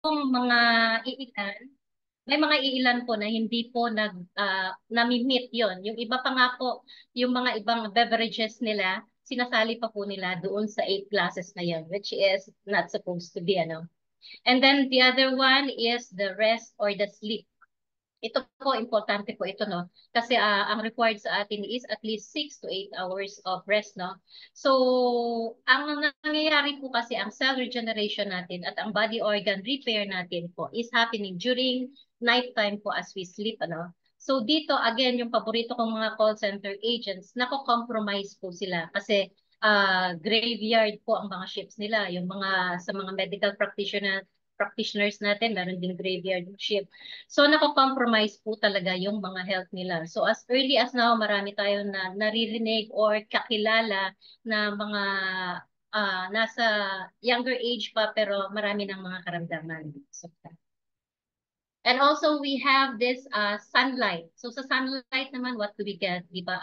mga iilan, may mga iilan po na hindi po nami-meet yon. Yung iba pa nga po, yung mga ibang beverages nila, sinasali pa po nila doon sa 8 glasses na yon, which is not supposed to be, ano. And then the other one is the rest or the sleep. Ito po, importante po ito, no? Kasi ang required sa atin is at least 6 to 8 hours of rest, no? So, ang nangyayari po kasi ang cell regeneration natin at ang body organ repair natin po is happening during nighttime po as we sleep, ano? So, dito, again, yung paborito kong mga call center agents, nako-compromise po sila kasi graveyard po ang mga shifts nila. Yung mga, sa mga medical practitioners natin, meron din graveyard shift. So, nako-compromise po talaga yung mga health nila. So, as early as now, marami tayo na naririnig or kakilala na mga nasa younger age pa pero marami ng mga karamdaman. So, and also, we have this sunlight. So, sa sunlight naman, what do we get? Di ba?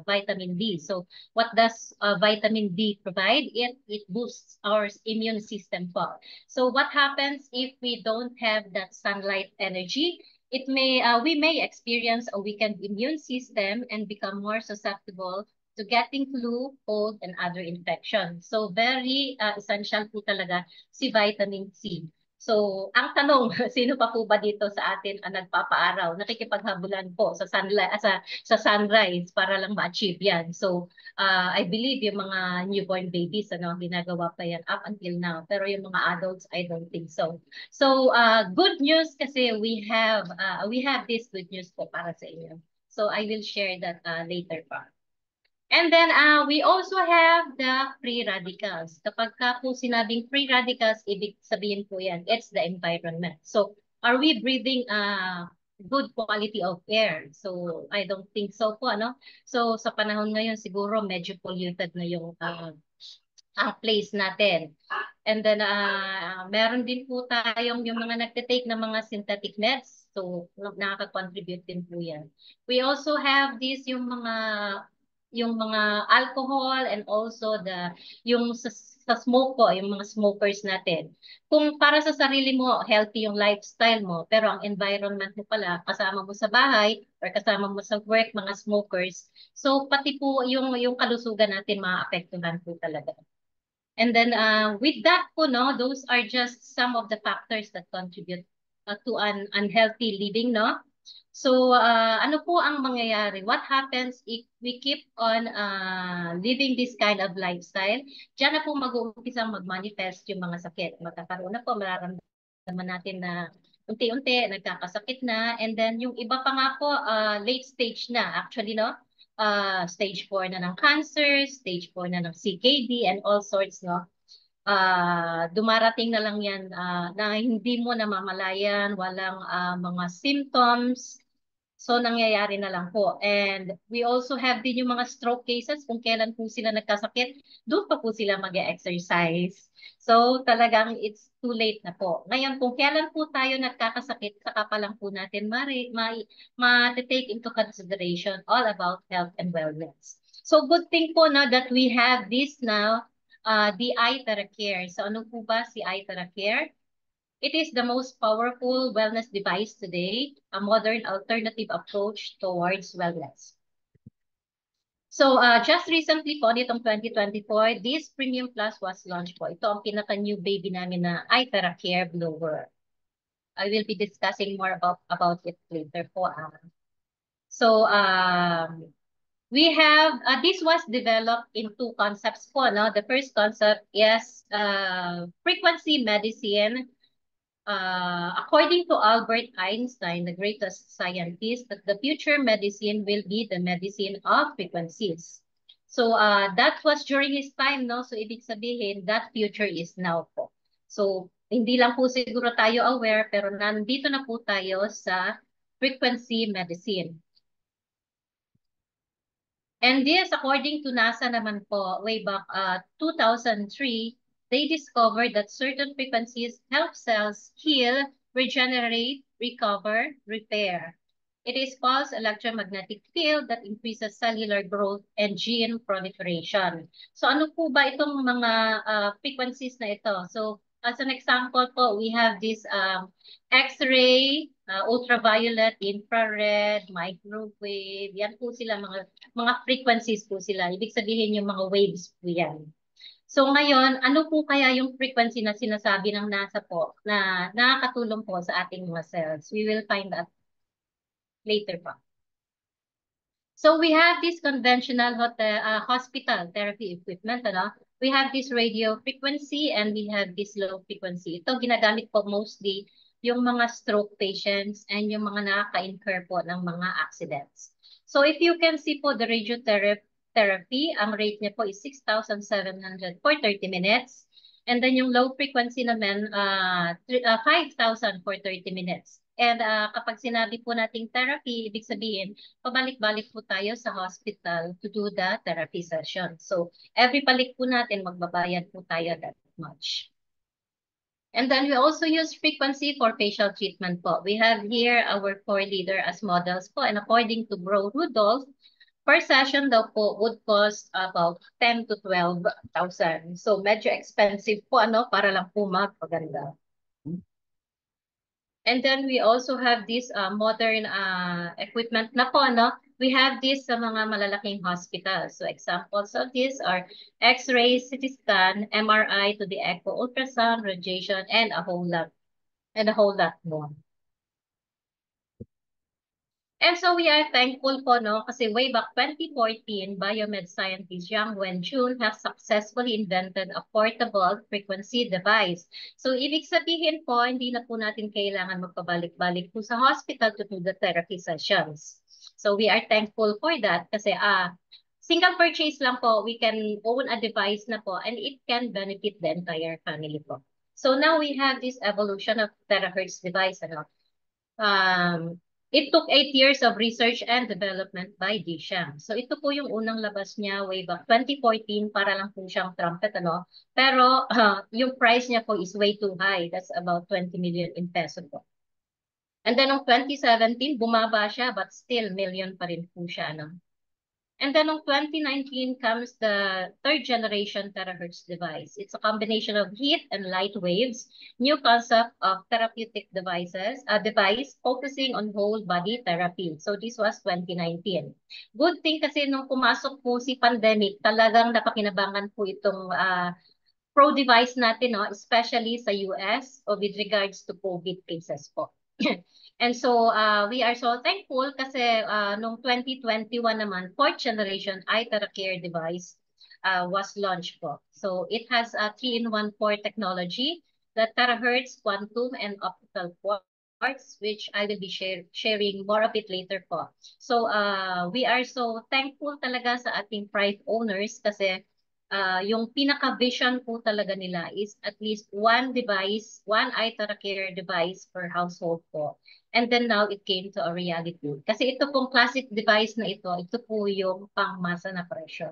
Vitamin D. So, what does vitamin D provide? It boosts our immune system po. So, what happens if we don't have that sunlight energy? We may experience a weakened immune system and become more susceptible to getting flu, cold, and other infections. So, very essential po talaga si vitamin C. So, ang tanong, sino pa po ba dito sa atin ang nagpapaaraw? Nakikipaghabulan po sa sa sunrise para lang ma-achieve 'yan. So, I believe yung mga newborn babies ano, ginagawa pa 'yan up until now. Pero yung mga adults, I don't think so. So, good news kasi we have this good news po para sa inyo. So, I will share that later pa. And then we also have the free radicals. Kapag ka po sinabing free radicals, ibig sabihin po yan, it's the environment. So are we breathing good quality of air? So I don't think so po, ano? So sa panahon ngayon, siguro medyo polluted na yung ang place natin. And then meron din po tayong yung mga nagtitake ng mga synthetic meds. So nakaka-contribute din po yan. We also have this yung mga alcohol and also yung sa smoke po, yung mga smokers natin. Kung para sa sarili mo, healthy yung lifestyle mo, pero ang environment mo pala, kasama mo sa bahay or kasama mo sa work, mga smokers. So pati po yung kalusugan natin maapektuhan po talaga. And then with that po, no, those are just some of the factors that contribute to an unhealthy living, no? So ano po ang mangyayari? What happens if we keep on living this kind of lifestyle? Diyan na po mag-uumpisang mag-manifest yung mga sakit. Magkakaroon na po, mararamdaman natin na unti-unti nagkakasakit na, and then yung iba pa nga po late stage na actually, no? Stage 4 na ng cancer, stage 4 na ng CKD and all sorts, no? Dumarating na lang yan na hindi mo namamalayan, walang mga symptoms. So, nangyayari na lang po. And we also have din yung mga stroke cases kung kailan po sila nagkasakit, doon pa po sila mag-exercise. So, talagang it's too late na po. Ngayon, kung kailan po tayo nagkakasakit, saka pa lang po natin ma-take into consideration all about health and wellness. So, good thing po no, that we have this now, the iTera Care. So, ano po ba si iTera Care? It is the most powerful wellness device today, a modern alternative approach towards wellness. So, just recently po, nitong 2024, this Premium Plus was launched po. Ito ang pinaka-new baby namin na iTera Care Blower. I will be discussing more about it later po. So, we have, this was developed in 2 concepts po. No? The first concept is frequency medicine. According to Albert Einstein, the greatest scientist, that the future medicine will be the medicine of frequencies. So that was during his time, no? So ibig sabihin, that future is now po. So hindi lang po siguro tayo aware, pero nandito na po tayo sa frequency medicine. And this, according to NASA naman po, way back 2003, they discovered that certain frequencies help cells heal, regenerate, recover, repair. It is called electromagnetic field that increases cellular growth and gene proliferation. So ano po ba itong mga frequencies na ito? So as an example po, we have this X-ray, ultraviolet, infrared, microwave. Yan po sila, mga frequencies po sila. Ibig sabihin yung mga waves po yan. So ngayon, ano po kaya yung frequency na sinasabi ng NASA po na nakakatulong po sa ating mga cells? We will find out later po. So we have this conventional hospital therapy equipment, ano? We have this radio frequency and we have this low frequency. Ito ginagamit po mostly yung mga stroke patients and yung mga nakaka-incur po ng mga accidents. So if you can see po the radiotherapy, ang rate niya po is 6,700 for 30 minutes. And then yung low frequency naman, 5,000 for 30 minutes. And kapag sinabi po nating therapy, ibig sabihin, pabalik-balik po tayo sa hospital to do the therapy session. So, every balik po natin, magbabayad po tayo that much. And then we also use frequency for facial treatment po. We have here our core leader as models po. And according to Bro Rudolph, per session daw po would cost about 10 to 12,000. So, medyo expensive po, ano, para lang po magpaganda. And then we also have this modern equipment na po, no? We have this sa mga malalaking hospitals. So examples of this are X-ray, CT scan, MRI to the echo, ultrasound, radiation, and a whole lot more. And so we are thankful po, no? Kasi way back 2014, biomed scientist Yang Wenjun has successfully invented a portable frequency device. So ibig sabihin po, hindi na po natin kailangan magpabalik-balik po sa hospital to do the therapy sessions. So we are thankful for that kasi single purchase lang po, we can own a device na po and it can benefit the entire family po. So now we have this evolution of terahertz device, ano? It took 8 years of research and development by Dishang. So ito po yung unang labas niya way back 2014 para lang po siyang trumpet, ano? Pero yung price niya po is way too high. That's about 20 million in peso po. And then noong 2017, bumaba siya but still million pa rin po siya, ano? And then in 2019 comes the third generation terahertz device. It's a combination of heat and light waves, new concept of therapeutic device focusing on whole body therapy. So this was 2019. Good thing kasi nung pumasok po si pandemic, talagang napakinabangan po itong pro device natin, no, especially sa US o with regards to COVID cases po. And so we are so thankful kasi noong 2021 naman, fourth generation iTeracare device was launched po. So it has a 3-in-1 port technology, the terahertz, quantum, and optical ports, which I will be sharing more of it later po. So we are so thankful talaga sa ating private owners kasi yung pinaka-vision po talaga nila is at least one device, one iTeracare device per household po. And then now it came to a reality. Kasi ito pong classic device na ito po yung pangmasa na presyo.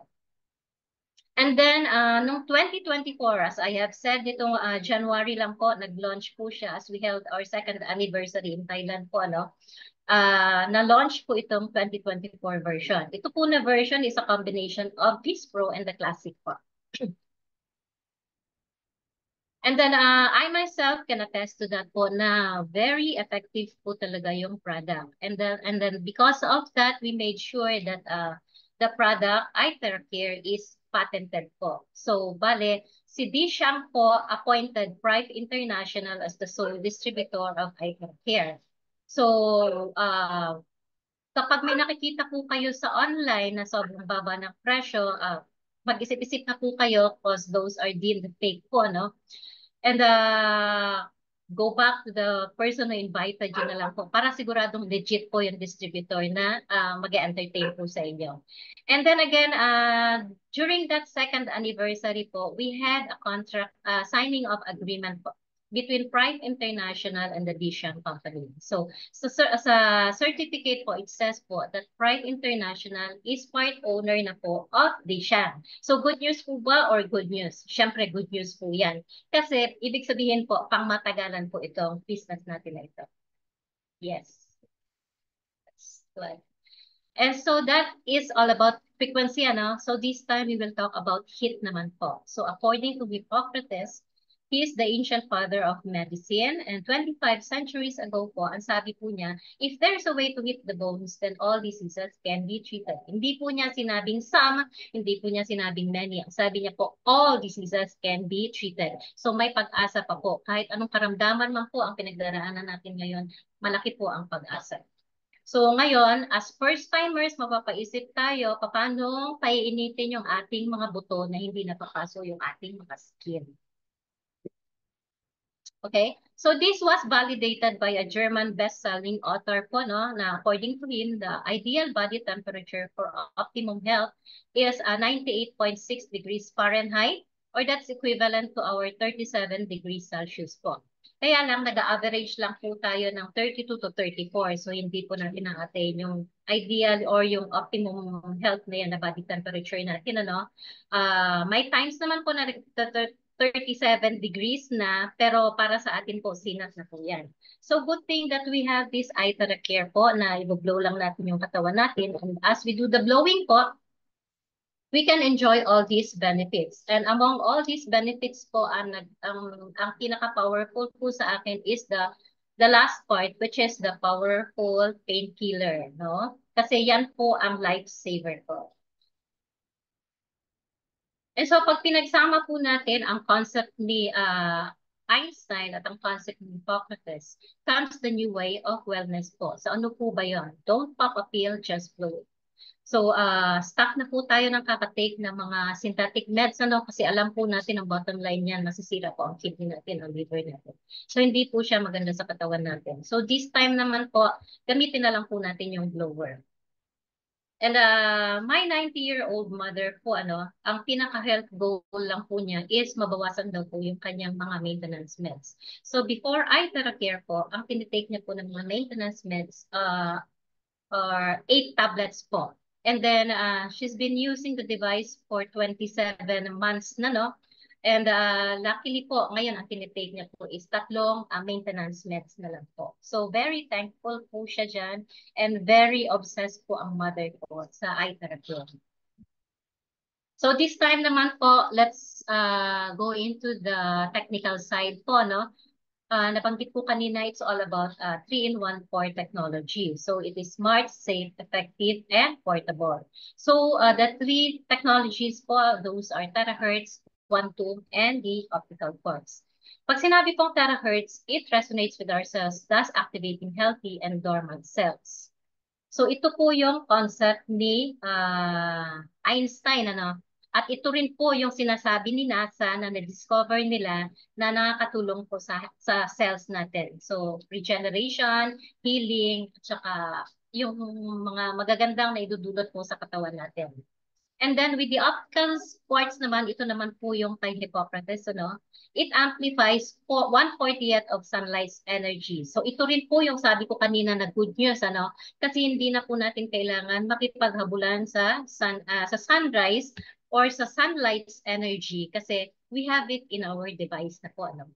And then, noong 2024, as I have said, nitong January lang po, nag-launch po siya as we held our second anniversary in Thailand po, ano? Na-launch po itong 2024 version. Ito po na version is a combination of this Pro and the Classic po. And then I myself can attest to that po na very effective po talaga yung product. And then because of that, we made sure that the product, iTeracare, is patented po. So, bale, si Dishang po appointed Prive International as the sole distributor of iTeracare. So, kapag may nakikita po kayo sa online na sobrang baba ng presyo, mag-isip-isip na po kayo because those are deemed fake po, no? And go back to the person who invited you na lang po para siguradong legit po yung distributor na mag-entertain po sa inyo. And then again, during that second anniversary po, we had a contract signing of agreement po between Prime International and the Dishang company. So sa certificate po, it says po that Prime International is part owner na po of Dishang. So good news po ba or good news? Siyempre good news po yan. Kasi ibig sabihin po, pangmatagalan po itong business natin na ito. Yes. That's good. And so that is all about frequency, ano? So this time we will talk about heat naman po. So according to Hippocrates, He is the ancient father of medicine, and 25 centuries ago po, ang sabi po niya, if there's a way to hit the bones, then all diseases can be treated. Hindi po niya sinabing some, hindi po niya sinabing many. Ang sabi niya po, all diseases can be treated. So may pag-asa pa po. Kahit anong karamdaman man po ang pinagdaraanan natin ngayon, malaki po ang pag-asa. So ngayon, as first-timers, mapapaisip tayo, paano paiinitin yung ating mga buto na hindi napapaso yung ating mga skin. Okay, so this was validated by a German best-selling author po, no, na according to him, the ideal body temperature for optimum health is 98.6 degrees Fahrenheit, or that's equivalent to our 37 degrees Celsius po. Kaya lang, nag-average lang po tayo ng 32 to 34. So, hindi po natin na-attain yung ideal or yung optimum health na yan na body temperature natin, ano. May times naman po na 37 degrees na, pero para sa atin po, sinat na po yan. So, good thing that we have this eye care po na i-blow lang natin yung katawan natin. And as we do the blowing po, we can enjoy all these benefits. And among all these benefits po, ang pinaka-powerful po sa akin is the last part, which is the powerful painkiller, no? Kasi yan po ang lifesaver po. And so pag pinagsama po natin ang concept ni Einstein at ang concept ni Hippocrates, comes the new way of wellness po. So ano po ba yun? Don't pop a pill, just blow it. So stop na po tayo ng kakatake ng mga synthetic meds, ano? Kasi alam po natin ang bottom line niyan, masisira po ang kidney natin, ang liver natin. So hindi po siya maganda sa katawan natin. So this time naman po, gamitin na lang po natin yung blower. And my 90-year-old mother po, ano, ang pinaka-health goal lang po niya is mabawasan daw po yung kanyang mga maintenance meds. So before I care po, ang tinitake niya po ng mga maintenance meds are 8 tablets po. And then she's been using the device for 27 months na, no? And luckily po, ngayon ang tinitake niya po is 3 maintenance meds na lang po. So very thankful po siya dyan and very obsessed po ang mother ko sa eye therapy. So this time naman po, let's go into the technical side po, no? Nabanggit ko kanina, it's all about 3-in-1 core technology. So it is smart, safe, effective, and portable. So the 3 technologies po, those are terahertz, quantum, and the optical quartz. Pag sinabi pong terahertz, it resonates with our cells, thus activating healthy and dormant cells. So ito po yung concept ni Einstein, ano? At ito rin po yung sinasabi ni NASA na na-discover nila na nakakatulong po sa cells natin. So regeneration, healing, at saka yung mga magagandang na idudulot po sa katawan natin. And then with the optical quartz naman, ito naman po yung kay Hippocrates, ano? It amplifies 1/40th of sunlight's energy. So ito rin po yung sabi ko kanina na good news, ano? Kasi hindi na po natin kailangan makipaghabulan sa sunrise or sa sunlight's energy kasi we have it in our device na po, ano?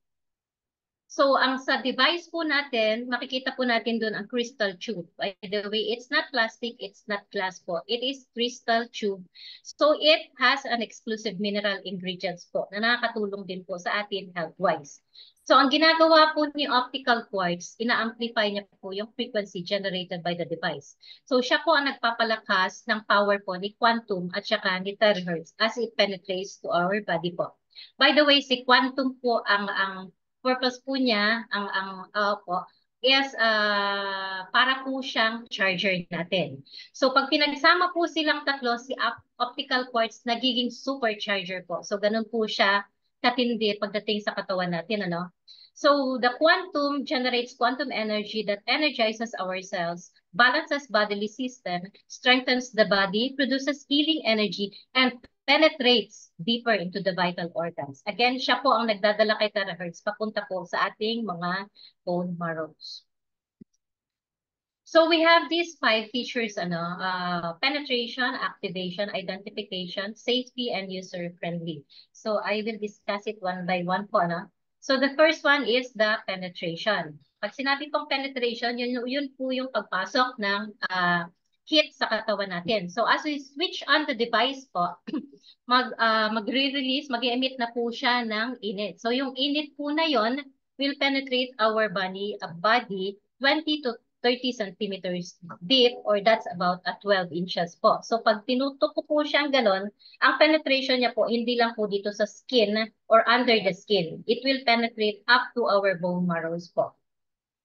So, ang sa device po natin, makikita po natin doon ang crystal tube. By the way, it's not plastic, it's not glass po. It is crystal tube. So, it has an exclusive mineral ingredients po na nakakatulong din po sa atin health-wise. So, ang ginagawa po ni optical quartz, ina-amplify niya po yung frequency generated by the device. So, siya po ang nagpapalakas ng power po ni quantum at saka ni terahertz as it penetrates to our body po. By the way, si quantum po ang purpose po niya, po, is para po siyang charger natin. So pag pinagsama po silang tatlo, si optical quartz nagiging supercharger po. So ganun po siya katindi pagdating sa katawan natin, ano? So the quantum generates quantum energy that energizes our cells, balances bodily system, strengthens the body, produces healing energy, and penetrates deeper into the vital organs. Again, siya po ang nagdadala kay terahertz papunta po sa ating mga bone marrows. So we have these 5 features, penetration, activation, identification, safety, and user-friendly. So I will discuss it one by one po, ano? So the first one is the penetration. Pag sinabi pong penetration, yun po yung pagpasok ng heat sa katawan natin. So as we switch on the device po, magre-release, mag-emit na po siya ng init. So yung init po na yon will penetrate our body 20 to 30 centimeters deep, or that's about 12 inches po. So pag tinutok ko po siyang ganon, ang penetration niya po hindi lang po dito sa skin or under the skin. It will penetrate up to our bone marrows po.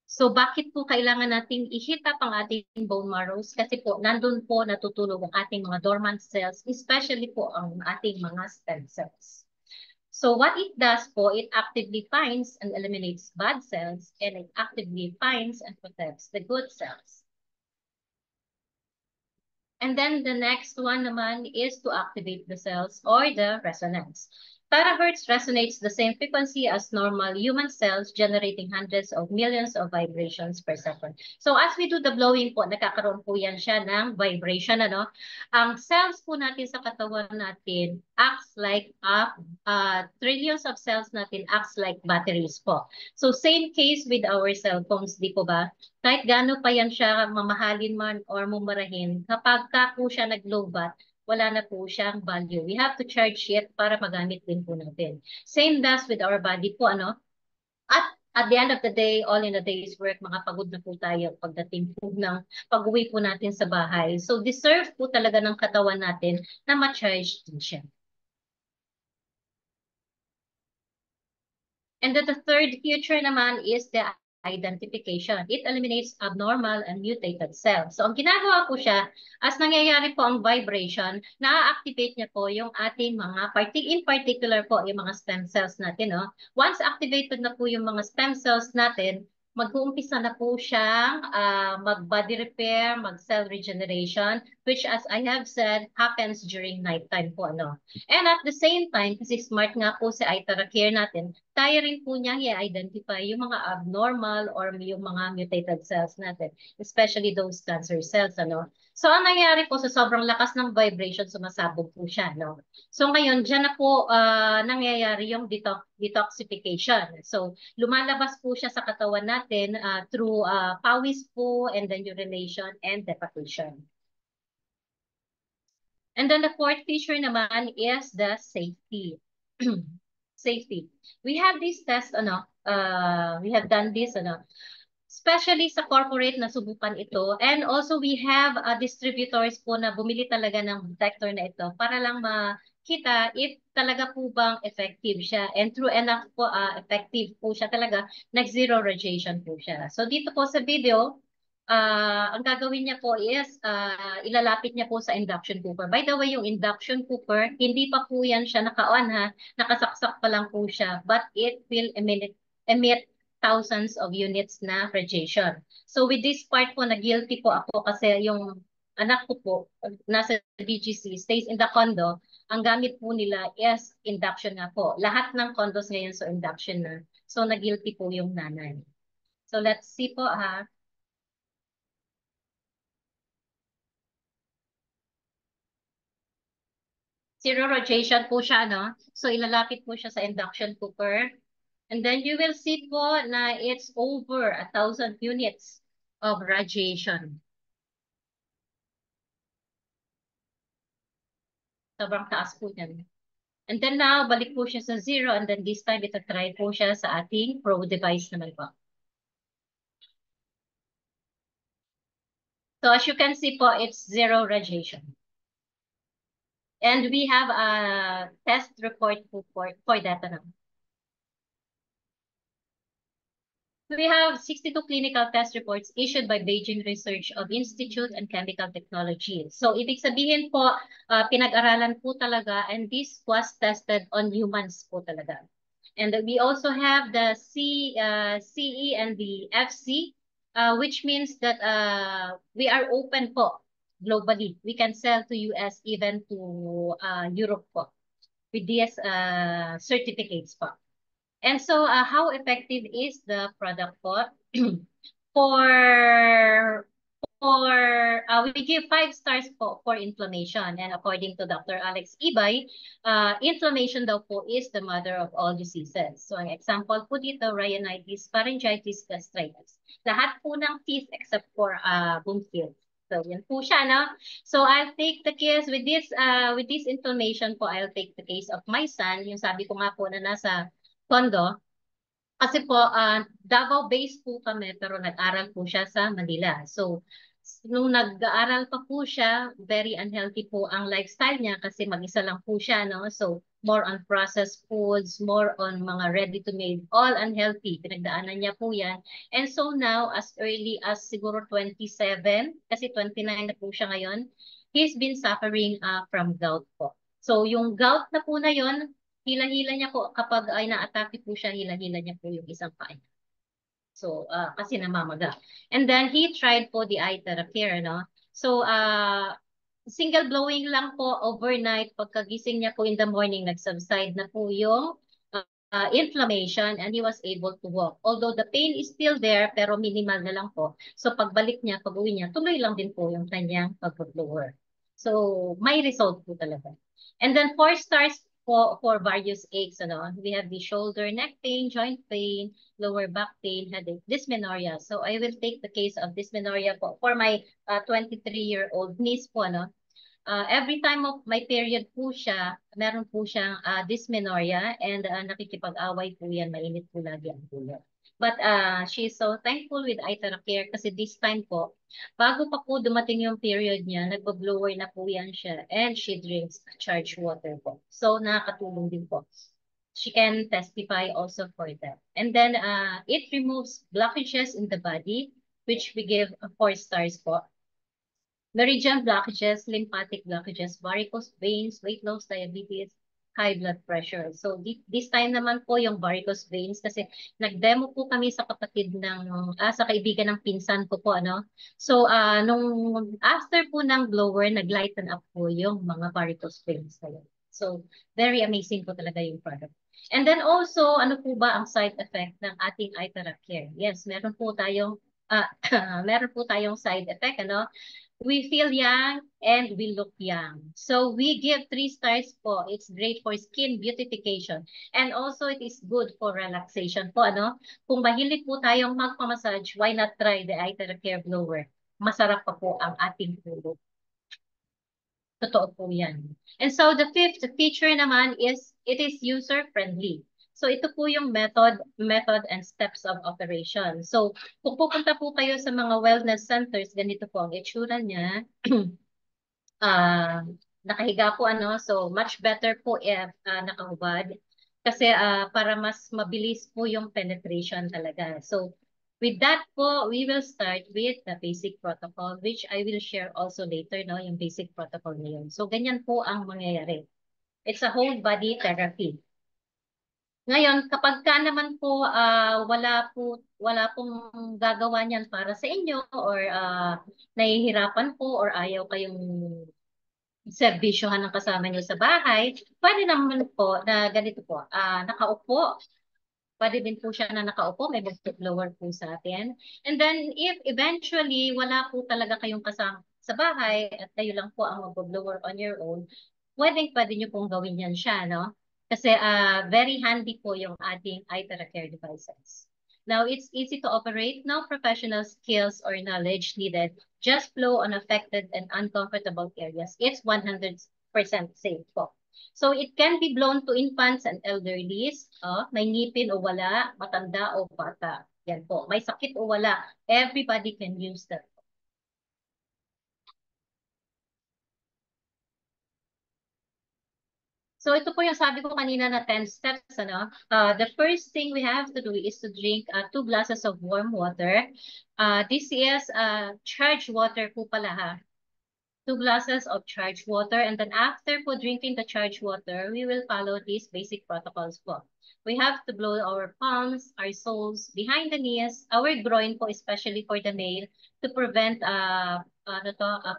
So bakit po kailangan nating i-heat up ang ating bone marrows? Kasi po nandun po natutulog ang ating mga dormant cells, especially po ang ating mga stem cells. So what it does po, it actively finds and eliminates bad cells, and it actively finds and protects the good cells. And then the next one naman is to activate the cells or the resonance. Terahertz resonates the same frequency as normal human cells, generating hundreds of millions of vibrations per second. So as we do the blowing po, nakakaroon po yan siya ng vibration. Ano? Ang cells po natin sa katawan natin acts like trillions of cells natin acts like batteries po. So same case with our cell phones, di po ba? Kahit gaano pa yan siya mamahalin man or mumurahin, kapag ka po siya nag-lowbat, wala na po siyang value. We have to charge it para magamit din po natin. Same does with our body po, ano? At the end of the day, all in a day's work, makapagod na po tayo pagdating po ng pag-uwi po natin sa bahay. So deserve po talaga ng katawan natin na ma-charge din siya. And then the third feature naman is the identification. It eliminates abnormal and mutated cells. So ang ginagawa po siya, as nangyayari po ang vibration, na-activate niya po yung ating mga, in particular po, yung mga stem cells natin. No? Once activated na po yung mga stem cells natin, mag-uumpisa na po siyang mag-body repair, mag-cell regeneration, which as I have said, happens during nighttime po. Ano? And at the same time, kasi smart nga po si Itara Care natin, tayo rin po niyang i-identify yung mga abnormal or yung mga mutated cells natin, especially those cancer cells, ano. So, ang nangyayari po sa sobrang lakas ng vibration, sumasabog po siya, no. So, ngayon, dyan na po nangyayari yung detoxification. So, lumalabas po siya sa katawan natin through pawis po, and then urination and defecation. And then the fourth feature naman is the safety. Safety. We have this test, we have done this, especially sa corporate na subukan ito. And also we have distributors po na bumili talaga ng detector na ito para lang makita if talaga po bang effective siya. And true enough po, effective po siya talaga. Nag-zero radiation po siya. So dito po sa video, ang gagawin niya po is ilalapit niya po sa induction cooker. By the way, yung induction cooker, hindi pa po yan siya naka-on ha. Nakasaksak pa lang po siya. But it will emit thousands of units na radiation. So with this part po, na guilty po ako kasi yung anak ko po, nasa BGC, stays in the condo, ang gamit po nila is induction nga po. Lahat ng condos ngayon so induction na. So na-guilty po yung nanay. So let's see po ha. Zero radiation po siya, no? So, ilalapit po siya sa induction cooker. And then you will see po na it's over 1,000 units of radiation. Sobrang taas po niyan. And then now, balik po siya sa zero. And then this time, ito try po siya sa ating Pro device naman po. So, as you can see po, it's zero radiation. And we have a test report for that. We have 62 clinical test reports issued by Beijing Research of Institute and Chemical Technology. So, ibig sabihin po, pinag-aralan po talaga, and this was tested on humans po talaga. And we also have the CE and the FC, which means that we are open po globally. We can sell to US, even to Europe po, with these certificates po. And so, how effective is the product po? For we give 5 stars po for inflammation. And according to Dr. Alex Ibay, inflammation daw po is the mother of all diseases. So, ang example po dito, rhinitis, pharyngitis, gastritis. Lahat po ng teeth except for bone field. So, yan po siya, no? So, I'll take the case with this information po, I'll take the case of my son. Yung sabi ko nga po na nasa condo. Kasi po, Davao-based po kami, pero nag-aral po siya sa Manila. So, nung nag-aaral pa po siya, very unhealthy po ang lifestyle niya kasi mag-isa lang po siya, no? So, more on processed foods, more on mga ready-to-made, all unhealthy. Pinagdaanan niya po yan. And so now, as early as siguro 27, kasi 29 na po siya ngayon, he's been suffering from gout po. So, yung gout na po na yon, hila-hila niya po kapag ay na-atake po siya, hila-hila niya po yung isang paa niya. So, kasi namamaga. And then he tried po the eye therapy, no? So, single blowing lang po overnight. Pagkagising niya po in the morning, nag-subside na po yung inflammation and he was able to walk. Although the pain is still there, pero minimal na lang po. So, pagbalik niya, pag-uwi niya, tuloy lang din po yung kanyang pag-blower. So, may result po talaga. And then 4 stars for various aches, ano? We have the shoulder, neck pain, joint pain, lower back pain, headache, dysmenorrhea. So I will take the case of dysmenorrhea po for my 23-year-old niece po, ano? Every time of my period po siya, meron po siyang dysmenorrhea and nakikipag-away po yan, mainit po lagi ang ulo. But she is so thankful with Itera Care kasi this time po, bago pa po dumating yung period niya, nagbo-blower na po yan siya and she drinks charged water po. So nakakatulong din po. She can testify also for that. And then it removes blockages in the body, which we give 4 stars po. Meridian blockages, lymphatic blockages, varicose veins, weight loss, diabetes, high blood pressure. So this time naman po yung varicose veins kasi nag-demo po kami sa kapatid ng sa kaibigan ng pinsan ko po, ano. So nung after po ng blower, nag-lighten up po yung mga varicose veins na yun. So very amazing po talaga yung product. And then also, ano po ba ang side effect ng ating iTerap Care? Yes, meron po tayong meron po tayong side effect, ano? We feel young and we look young. So we give 3 stars po. It's great for skin beautification. And also it is good for relaxation po, ano? Kung mahilig po tayong magpamassage, why not try the Itera Care Blower? Masarap pa po ang ating tulog. Totoo po yan. And so the fifth feature naman is it is user-friendly. So ito po yung method and steps of operation. So kung pupunta po kayo sa mga wellness centers, ganito po ang itsura niya. Nakahiga po, ano, so much better po if nakahubad. Kasi para mas mabilis po yung penetration talaga. So with that po, we will start with the basic protocol, which I will share also later, no, yung basic protocol na yun. So ganyan po ang mangyayari. It's a whole body therapy. Ngayon, kapag ka naman po wala pong gagawa niyan para sa inyo or nahihirapan po or ayaw kayong serbisyohan ng kasama niyo sa bahay, pwede naman po na ganito po, nakaupo. Pwede din po siya na nakaupo, may blower po sa atin. And then if eventually wala po talaga kayong kasama sa bahay at kayo lang po ang mag-blower on your own, pwede niyo pong gawin yan siya, no? Kasi very handy po yung ating iTera Care devices. Now, it's easy to operate. No professional skills or knowledge needed. Just flow on affected and uncomfortable areas. It's 100% safe po. So it can be blown to infants and elderlies. May ngipin o wala, matanda o bata. Yan po. May sakit o wala. Everybody can use that. So ito po yung sabi ko kanina na 10 steps, ano? The first thing we have to do is to drink 2 glasses of warm water. This is charged water po pala, ha? 2 glasses of charged water, and then after po drinking the charged water, we will follow these basic protocols po. We have to blow our palms, our soles, behind the knees, our groin po, especially for the male, to prevent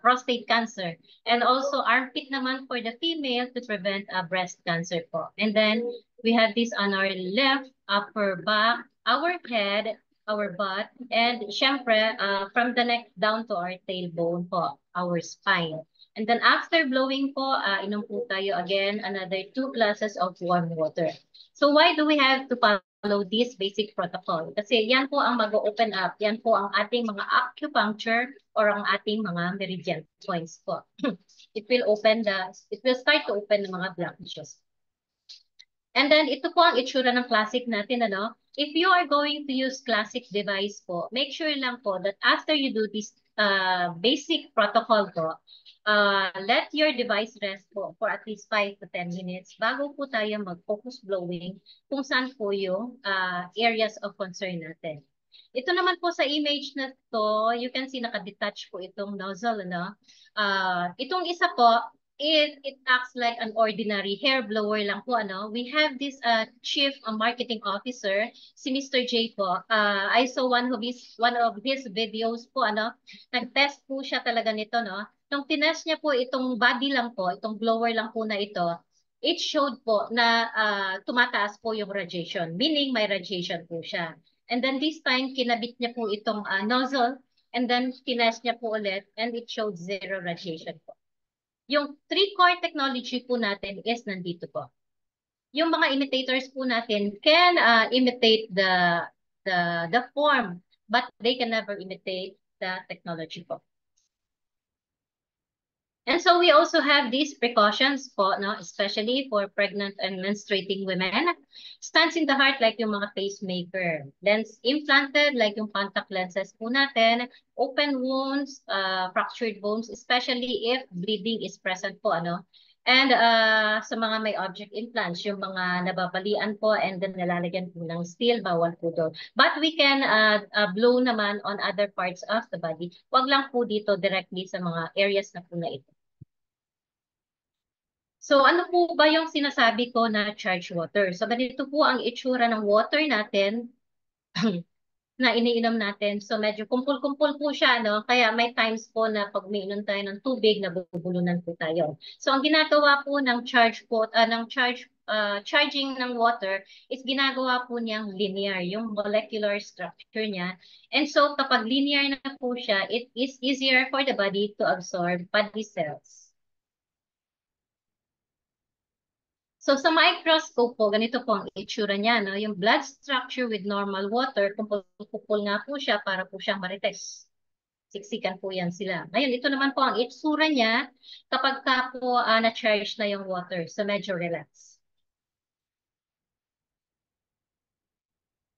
prostate cancer. And also armpit naman for the female to prevent breast cancer po. And then we have this on our left, upper back, our head, our butt, and syempre, from the neck down to our tailbone po, our spine. And then after blowing po, inom po tayo again another 2 glasses of warm water. So why do we have to follow follow this basic protocol. Kasi yan po ang mag-open up, yan po ang ating mga acupuncture or ang ating mga meridian points po. It will start to open the mga blockages. And then, ito po ang itsura ng classic natin, ano? If you are going to use classic device po, make sure lang po that after you do this basic protocol po, let your device rest po for at least 5 to 10 minutes bago po tayo mag-focus blowing kung saan po yung areas of concern natin. Ito naman po sa image na to, you can see naka-detach po itong nozzle, ano? Itong isa po, it acts like an ordinary hair blower lang po, ano. We have this chief marketing officer, si Mr. J po. I saw one of his videos po, ano. Nag-test po siya talaga nito, no. Nung tinest niya po itong body lang po, itong blower lang po na ito, it showed po na tumataas po yung radiation, meaning may radiation po siya. And then this time, kinabit niya po itong nozzle, and then tinest niya po ulit, and it showed zero radiation po. Yung three-core technology po natin is nandito po. Yung mga imitators po natin can imitate the form, but they can never imitate the technology po. And so we also have these precautions po, no, especially for pregnant and menstruating women. Stents in the heart like yung mga pacemaker. Lens implanted like yung contact lenses po natin. Open wounds, fractured bones, especially if bleeding is present po, ano. And sa mga may object implants, yung mga nababalian po and then nalalagyan po ng steel, bawal po doon. But we can blow naman on other parts of the body. Wag lang po dito directly sa mga areas na po na ito. So ano po ba yung sinasabi ko na charged water? So ganito po ang itsura ng water natin na iniinom natin. So medyo kumpul-kumpul po siya, no? Kaya may times po na pag umiinom tayo ng tubig, nabubulunan po tayo. So ang ginagawa po ng charging ng water is ginagawa po niyang linear, yung molecular structure niya. And so kapag linear na po siya, it is easier for the body to absorb body cells. So sa microscope po, ganito po ang itsura niya, no? Yung blood structure with normal water, kumpul nga po siya para po siyang marites. Siksikan po yan sila. Ngayon, ito naman po ang itsura niya kapag ka po na-charge na yung water. So medyo relax.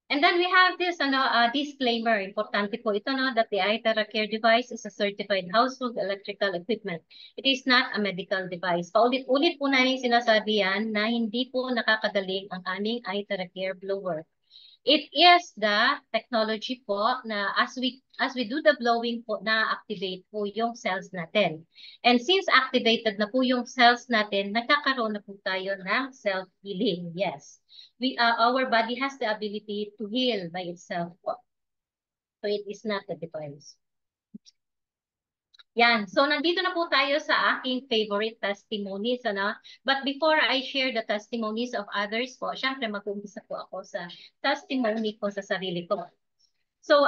And then we have this disclaimer. Importante po ito, no, that the iTera Care device is a certified household electrical equipment. It is not a medical device. Paulit-ulit po namin sinasabi yan na hindi po nakakagaling ang aming iTera Care blower. It is the technology po na as we do the blowing po, na-activate po yung cells natin. And since activated na po yung cells natin, nagkakaroon na po tayo ng self-healing. Yes. Our body has the ability to heal by itself po. So it is not the device. Yan. So, nandito na po tayo sa aking favorite testimonies, ano? But before I share the testimonies of others po, syempre mag-umpisa po ako sa testimony ko sa sarili ko. So,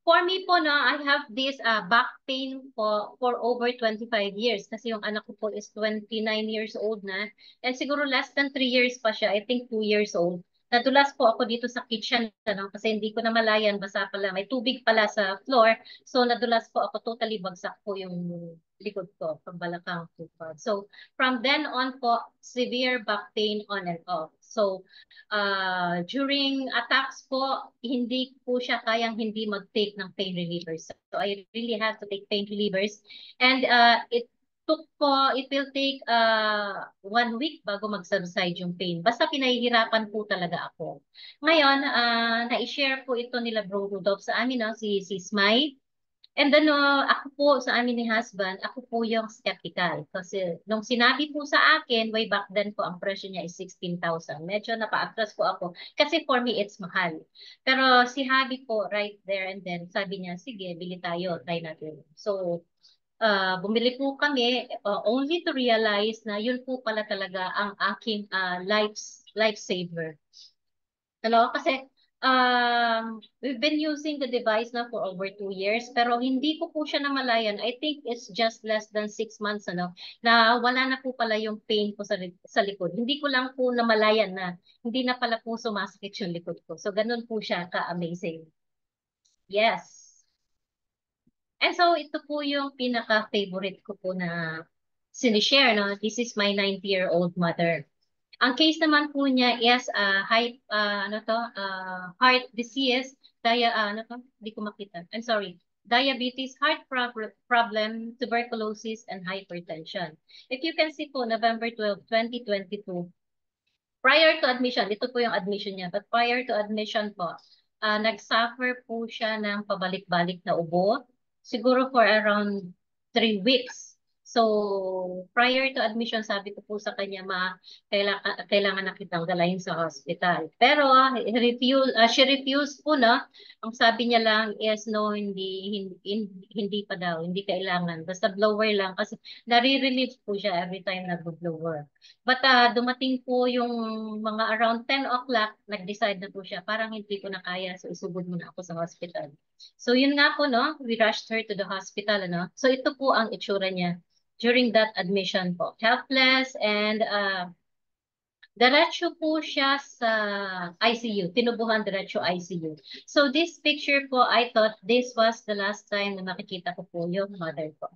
for me po, no, I have this back pain po for over 25 years kasi yung anak ko po is 29 years old na. And siguro less than 3 years pa siya, I think 2 years old. Nadulas po ako dito sa kitchen, ano, kasi hindi ko na malayan, basa pala, may tubig pala sa floor. So, nadulas po ako, totally bagsak po yung likod ko, from balakang to front. So, from then on po, severe back pain on and off. So, during attacks po, hindi po siya kayang hindi mag-take ng pain relievers. So, I really have to take pain relievers. And it will take 1 week bago mag-subside yung pain. Basta pinahihirapan po talaga ako. Ngayon, na-share po ito nila Bro Rudolph sa amin, no? si Smile. And then, ako po sa amin ni husband, ako po yung skeptical. Kasi nung sinabi po sa akin, way back then po, ang presyo niya is 16,000. Medyo napa-atras po ako. Kasi for me, it's mahal. Pero si Habi po, right there and then, sabi niya, sige, bili tayo, try natin. So, bumili po kami only to realize na yun po pala talaga ang aking lifesaver. Ano? Kasi We've been using the device na for over 2 years, pero hindi ko po siya namalayan. I think it's just less than 6 months, ano, na wala na po pala yung pain ko sa likod. Hindi ko lang po namalayan na hindi na pala po sumasakit yung likod ko. So, ganun po siya ka-amazing. Yes. And so, ito po yung pinaka-favorite ko po na sinishare, no? This is my 90-year-old mother. Ang case naman po niya is heart disease, ano to? Hindi ko makita. I'm sorry. Diabetes, problem, tuberculosis, and hypertension. If you can see po, November 12, 2022, prior to admission, ito po yung admission niya, but prior to admission po, nag-suffer po siya ng pabalik-balik na ubo, siguro for around 3 weeks. So, prior to admission, sabi ko po sa kanya, kailangan na kitang dalahin sa hospital. Pero, she refused po na. Ang sabi niya lang is, no, hindi pa daw, hindi kailangan. Basta blower lang, kasi nare-relieve po siya every time nag-blower. But dumating po yung mga around 10 o'clock, nag-decide na po siya, parang hindi ko na kaya, so isugod muna ako sa hospital. So yun nga po, no, we rushed her to the hospital, ano. So ito po ang itsura niya during that admission po. Helpless and diretso po siya sa ICU, tinubuhan diretso ICU. So this picture po, I thought this was the last time na makikita ko po yung mother ko.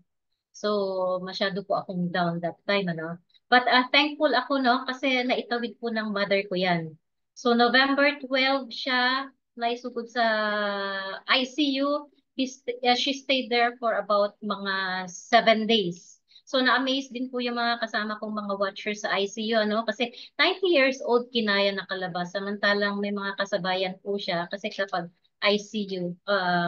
So, masyado po akong down that time, ano. But thankful ako, no, kasi naitawid po ng mother ko yan. So, November 12 siya, naisugod sa ICU. She stayed there for about mga 7 days. So, na-amaze din po yung mga kasama kong mga watchers sa ICU, ano, kasi 90 years old kinaya nakalabas, samantalang may mga kasabayan po siya, kasi kapag ICU,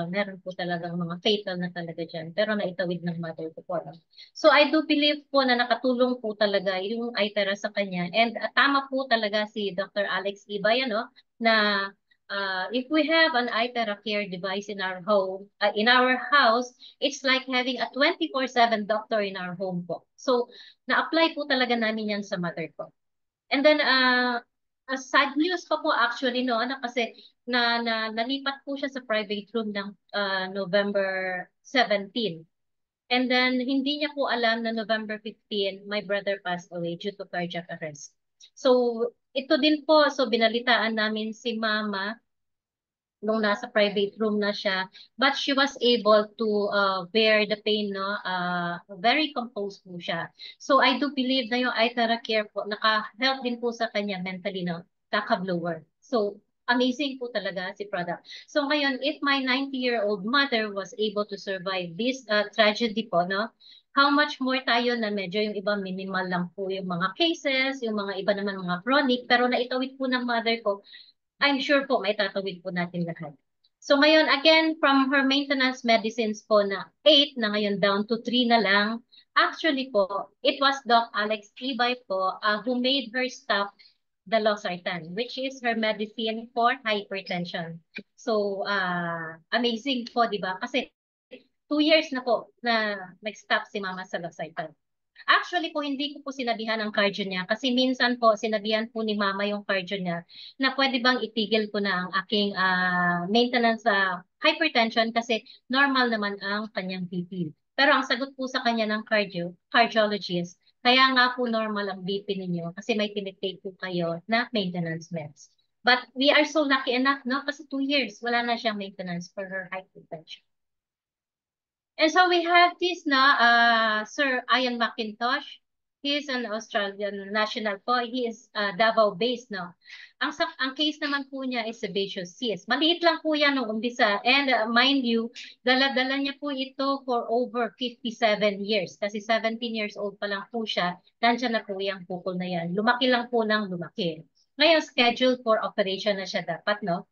meron po talagang mga fatal na talaga dyan. Pero naitawid ng mother ko po. No? So I do believe po na nakatulong po talaga yung ITERA sa kanya. And tama po talaga si Dr. Alex Ibay, ano, na if we have an ITERA care device in our home, in our house, it's like having a 24/7 doctor in our home po. So na-apply po talaga namin yan sa mother ko. And then, sad news pa po actually, no, ano, kasi nalipat po siya sa private room ng November 17. And then, hindi niya po alam na November 15, my brother passed away due to cardiac arrest. So, ito din po, so binalitaan namin si mama nung nasa private room na siya. But she was able to bear the pain, no? Very composed po siya. So I do believe na yung Itara Care po, naka-help din po sa kanya mentally, no? Kaka-blower. So, amazing po talaga si product. So ngayon, if my 90-year-old mother was able to survive this tragedy po, no? How much more tayo na medyo yung iba minimal lang po yung mga cases, yung mga iba naman mga chronic, pero naitawid po ng mother ko, I'm sure po may tatawid po natin lahat. So ngayon, again, from her maintenance medicines po na 8 na ngayon down to 3 na lang, actually po, it was Doc Alex Ibay po who made her stop the losartan, which is her medicine for hypertension. So, amazing po, di ba? Kasi 2 years na po na nag-stop si mama sa losartan. Actually po, hindi ko po sinabihan ang cardio niya kasi minsan po sinabihan po ni mama yung cardio niya na pwede bang itigil ko na ang aking maintenance sa hypertension kasi normal naman ang kanyang BP. Pero ang sagot po sa kanya ng cardiologist, kaya nga po normal ang BP ninyo kasi may tinitake po kayo na maintenance meds. But we are so lucky enough, no? Kasi 2 years, wala na siyang maintenance for her hypertension. And so we have this na Sir Ian McIntosh. He is an Australian national po. He is Davao-based, no? Ang case naman po niya is sebaceous cyst. Maliit lang po yan nung umpisa. And mind you, dala-dala niya po ito for over 57 years. Kasi 17 years old pa lang po siya. Nandiyan na po yung bukol na yan. Lumaki lang po ng lumaki. Ngayon, scheduled for operation na siya dapat, no?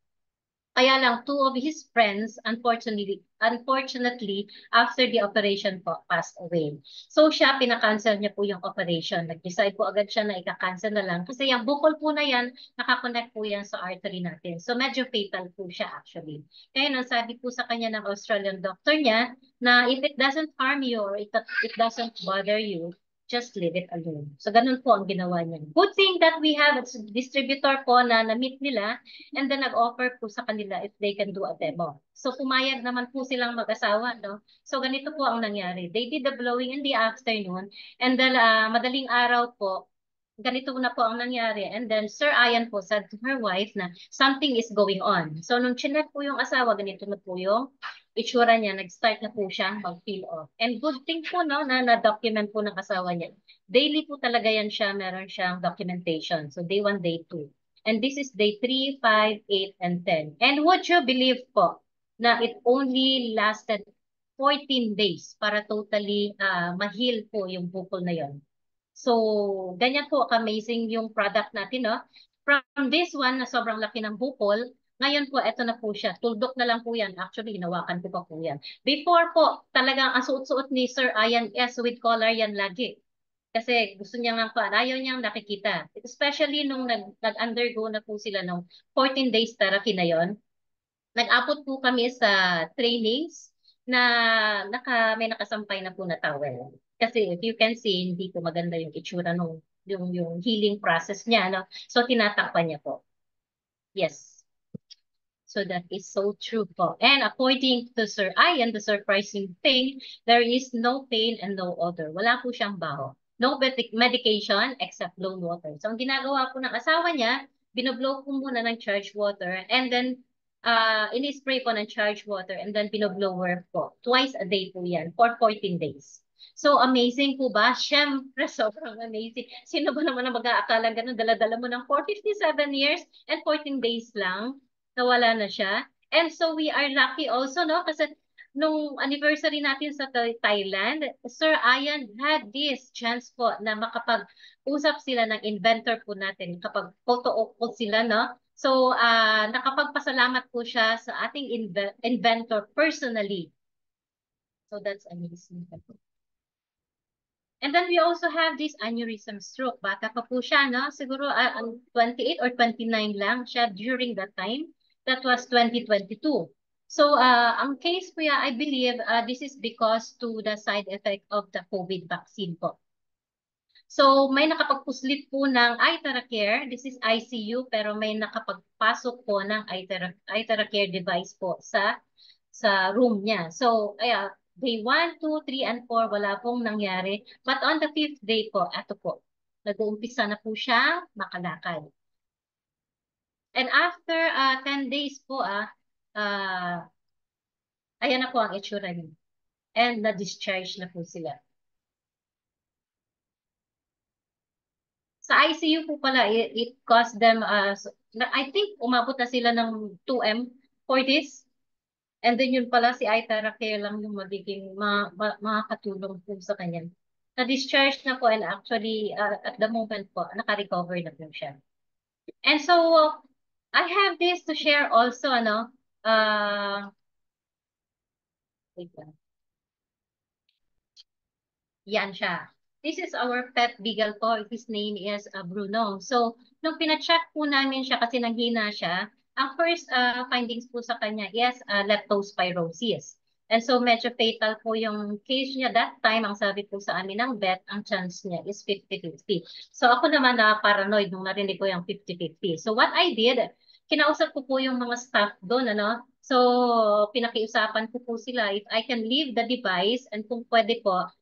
Kaya lang, two of his friends, unfortunately, after the operation po, passed away. So siya, pinakancel niya po yung operation. Nag-decide po agad siya na ika-cancel na lang. Kasi yung bukol po na yan, nakakonect po yan sa artery natin. So medyo fatal po siya actually. Kaya nang sabi po sa kanya ng Australian doctor niya, na if it doesn't harm you or it doesn't bother you, just leave it alone. So, ganun po ang ginawa niya. Good thing that we have a distributor po na na-meet nila and then nag-offer po sa kanila if they can do a demo. So, pumayag naman po silang mag-asawa, no? So, ganito po ang nangyari. They did the blowing in the afternoon and then madaling araw po, ganito na po ang nangyari. And then, Sir Ayan po said to her wife na something is going on. So, nung chinek po yung asawa, ganito na po yung itsura niya, nag-start na po siya mag-feel off. And good thing po, no, na na-document po ng asawa niya. Daily po talaga yan siya, meron siyang documentation. So, day 1, day 2. And this is day 3, 5, 8, and 10. And would you believe po na it only lasted 14 days para totally ma-heal po yung bukol na yon. So, ganyan po amazing yung product natin, no? From this one na sobrang laki ng bukol, ngayon po, eto na po siya. Tuldok na lang po yan. Actually, hinawakan ko pa po yan. Before po, talagang ang suot-suot ni Sir Ayan is with collar yan lagi. Kasi gusto niya nga pa, ayaw niyang nakikita. Especially nung nag-undergo na po sila nung 14 days therapy na yon. Nag-abot po kami sa trainings na may nakasampay na po na towel. Kasi if you can see, hindi po maganda yung itsura nung yung healing process niya, no? So tinatakpan niya po. Yes. So that is so true po. And according to Sir Ian, the surprising thing, there is no pain and no odor. Wala po siyang baho. No medication except blown water. So ang ginagawa po ng asawa niya, binoblow po muna ng charged water and then ini-spray po ng charged water and then binoblower po. Twice a day po yan for 14 days. So amazing po ba? Siyempre, sobrang amazing. Sino ba naman ang mag-aakala ganun? Dala-dala mo ng 457 years and 14 days lang nawala na siya. And so we are lucky also, no? Kasi nung anniversary natin sa Thailand, Sir Ayan had this chance po na makapag-usap sila ng inventor po natin kapag photo op sila, no? So, nakapagpasalamat po siya sa ating inventor personally. So, that's amazing. And then we also have this aneurysm stroke. Bata pa po siya, no? Siguro 28 or 29 lang siya during that time. That was 2022. So, ang case po ya, I believe this is because to the side effect of the COVID vaccine po. So, may nakapagpuslit po ng iTeracare. This is ICU, pero may nakapagpasok po ng iTeracare device po sa room niya. So, day 1, 2, 3, and 4, wala pong nangyari. But on the 5th day po, eto po, nag-uumpisa na po siya makalakad. And after 10 days po, ayan na po ang itsura niya. And na-discharge na po sila. Sa ICU po pala, it cost them, I think umabot na sila ng 2M for this. And then yun pala si Aitara Care lang yung magiging makakatulong po sa kanya. Na-discharge na po and actually at the moment po, naka-recover na po siya. And so, I have this to share also, ano, wait lang. Yan siya. This is our pet beagle po. His name is Bruno. So, nung pina-check po namin siya kasi nanghina siya, ang first findings po sa kanya is leptospirosis. And so, medyo fatal po yung case niya that time. Ang sabi po sa amin ng vet, ang chance niya is 50-50. So, ako naman paranoid nung narinig ko yung 50-50. So, what I did, kinausap ko po yung mga staff doon, ano? So, pinakiusapan ko po sila if I can leave the device and kung pwede po,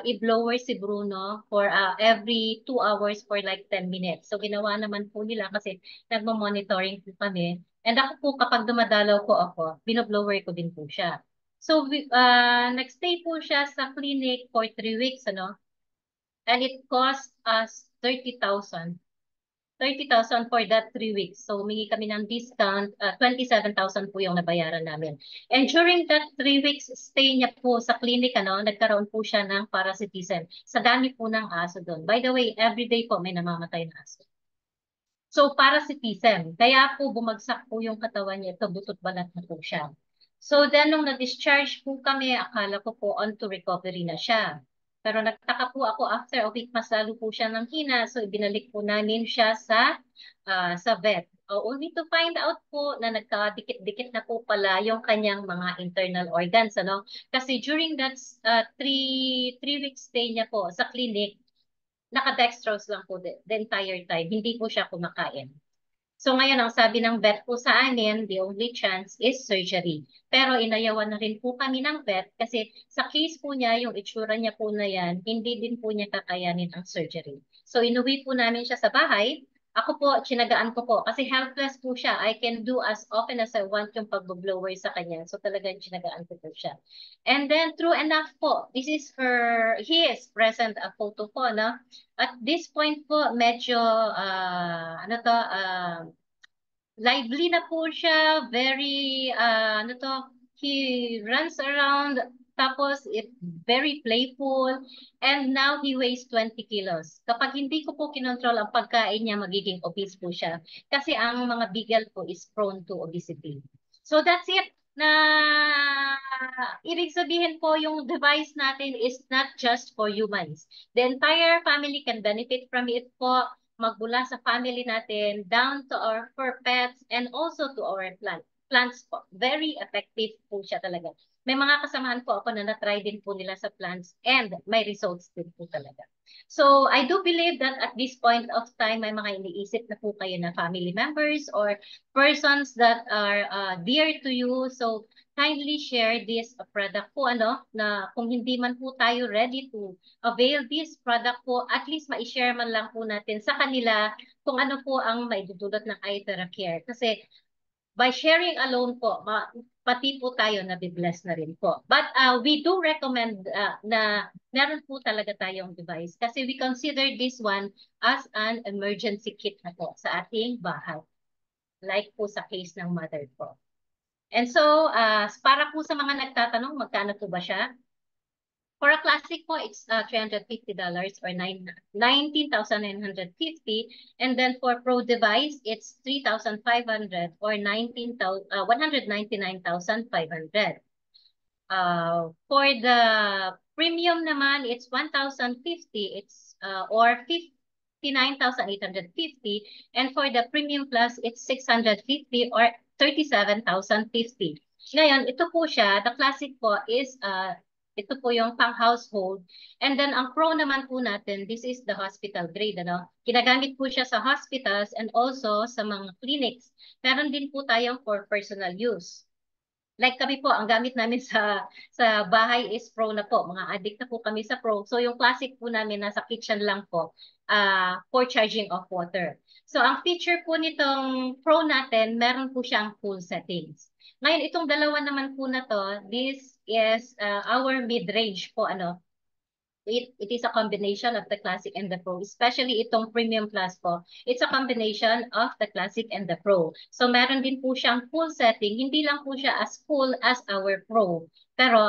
i-blower si Bruno for every 2 hours for like 10 minutes. So, ginawa naman po nila kasi nagmo-monitoring po kami. And ako po, kapag dumadalaw po ako, binoblower ko din po siya. So, nagstay po siya sa clinic for 3 weeks, ano? And it cost us 30,000. 30,000 for that 3 weeks. So, humingi kami ng discount. 27,000 po yung nabayaran namin. And during that 3 weeks stay niya po sa clinic, ano, nagkaroon po siya ng parasitism. Sa dami po ng aso doon. By the way, every day po may namamatay na aso. So, parasitism. Kaya po bumagsak po yung katawan niya. Ito, butot balat na po siya. So, then nung na-discharge po kami, akala ko po on to recovery na siya. Pero nagtaka po ako after a week, mas lalo po siya ng hina. So, ibinalik po namin siya sa vet. Only to find out po na nagkadikit-dikit na po pala yung kanyang mga internal organs. Ano? Kasi during that 3 weeks stay niya po sa clinic, naka-dextrose lang po the entire time. Hindi po siya kumakain. So ngayon, ang sabi ng vet po sa amin, the only chance is surgery. Pero inayawan na rin po kami ng vet kasi sa case po niya, yung itsura niya po na yan, hindi din po niya kakayanin ang surgery. So inuwi po namin siya sa bahay. Ako po, tsinagaan ko po kasi helpless po siya. I can do as often as I want yung pag-blower sa kanya. So talagang tsinagaan ko po siya. And then, true enough po, this is he is present a photo po, no? At this point po, medyo, lively na po siya, very, ano to, he runs around, tapos very playful, and now he weighs 20 kilos. Kapag hindi ko po kinontrol ang pagkain niya, magiging obese po siya. Kasi ang mga beagle po is prone to obesity. So that's it. Na ibig sabihin po yung device natin is not just for humans. The entire family can benefit from it po, magmula sa family natin down to our fur pets and also to our plants po. Very effective po siya talaga. May mga kasamahan po ako na na-try din po nila sa plants and may results din po talaga. So I do believe that at this point of time, may mga iniisip na po kayo na family members or persons that are dear to you. So kindly share this product po, ano, na kung hindi man po tayo ready to avail this product po, at least ma-share man lang po natin sa kanila kung ano po ang maidudulot ng iTera Care. Kasi by sharing alone po, pati po tayo nabibless na rin po. But we do recommend na meron po talaga tayong device kasi we consider this one as an emergency kit na po sa ating bahay. Like po sa case ng mother po. And so, para po sa mga nagtatanong, magkano po ba siya? For a classic po, it's $350 or 19,950. And then for pro device, it's 3,500 or 199,500. For the premium naman, it's 1,050. It's or 59,850. And for the premium plus, it's 650 or 37,050. Ngayon, ito po siya. The classic po is ito po yung pang-household. And then ang pro naman po natin, this is the hospital grade. Ano? Ginagamit po siya sa hospitals and also sa mga clinics. Meron din po tayong for personal use. Like kami po, ang gamit namin sa bahay is Pro na po. Mga addict na po kami sa Pro. So yung classic po namin nasa kitchen lang po for charging of water. So ang feature po nitong Pro natin, meron po siyang full settings. Ngayon, itong dalawa naman po na to, this is our mid-range po, ano, it is a combination of the classic and the pro, especially itong premium plus po. It's a combination of the classic and the pro. So meron din po siyang full setting, hindi lang po siya as full as our pro. Pero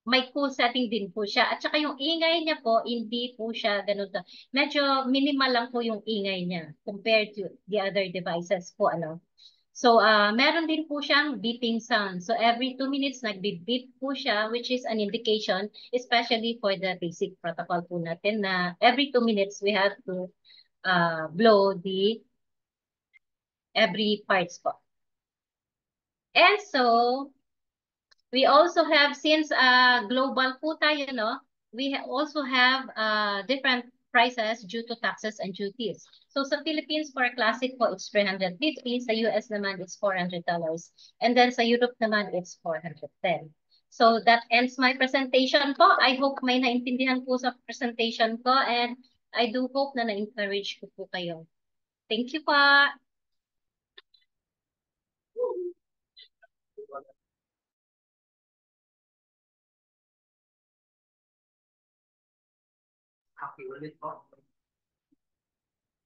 may full setting din po siya. At saka yung ingay niya po, hindi po siya ganun. Medyo minimal lang po yung ingay niya compared to the other devices po, ano. So, meron din po siyang beeping sound. So, every 2 minutes, nagbe-beep po siya, which is an indication, especially for the basic protocol po natin na every 2 minutes, we have to blow the every parts po. And so, we also have, since global po tayo, no, we also have different prices due to taxes and duties. So sa Philippines, for a classic po, it's 350. Sa US naman, it's $400. And then sa Europe naman, it's 410. So that ends my presentation po. I hope may naintindihan po sa presentation ko and I do hope na na-encourage ko po kayo. Thank you po.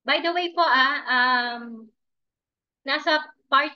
By the way po, nasa part